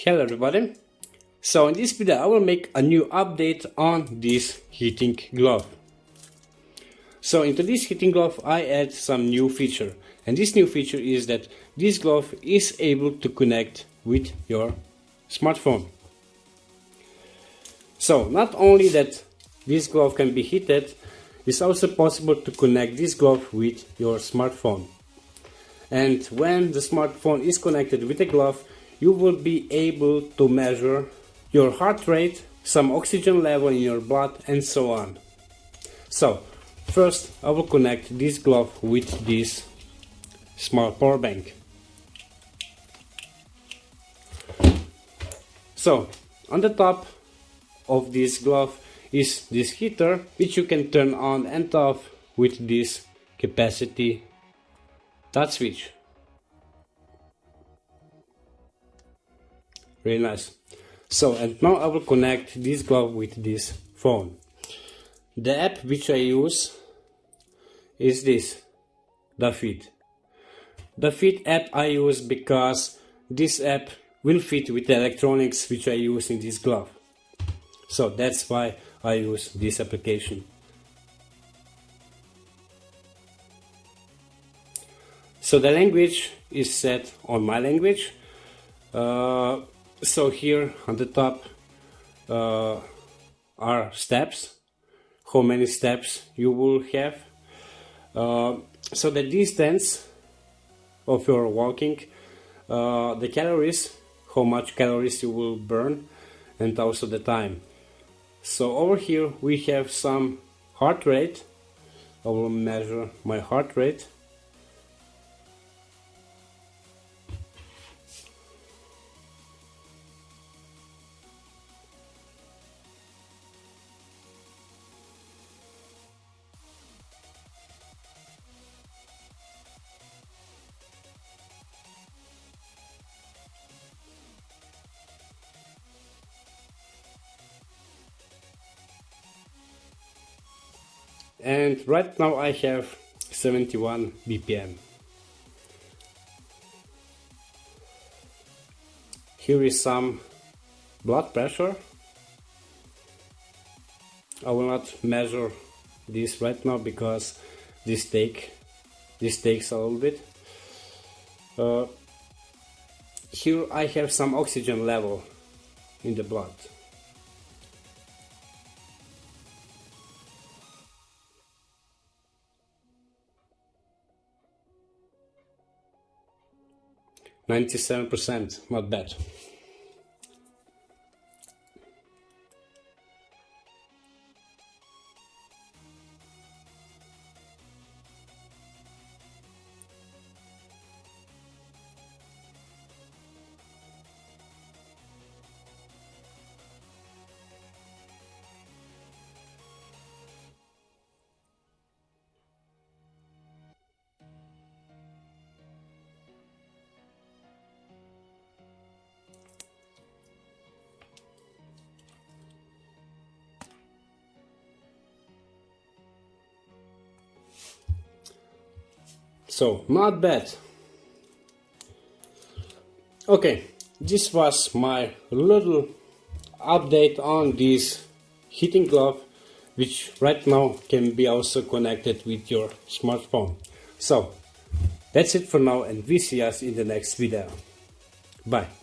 Hello everybody. So in this video I will make a new update on this heating glove. So into this heating glove I add some new feature, and this new feature is that this glove is able to connect with your smartphone. So not only that this glove can be heated, it's also possible to connect this glove with your smartphone. And when the smartphone is connected with the glove, you will be able to measure your heart rate, some oxygen level in your blood, and so on. So first I will connect this glove with this small power bank. So on the top of this glove is this heater, which you can turn on and off with this capacity touch switch. Really nice. So, and now I will connect this glove with this phone. The app which I use is this, DaFit. DaFit app I use because this app will fit with the electronics which I use in this glove. So that's why I use this application. So the language is set on my language. So here on the top are steps, how many steps you will have. So the distance of your walking, the calories, how much calories you will burn, and also the time. So over here we have some heart rate. I will measure my heart rate. And right now I have 71 BPM. Here is some blood pressure. I will not measure this right now because this takes a little bit. Here I have some oxygen level in the blood. %, not bad. So, not bad. Okay, this was my little update on this heating glove, which right now can be also connected with your smartphone. So, that's it for now, and we see us in the next video. Bye.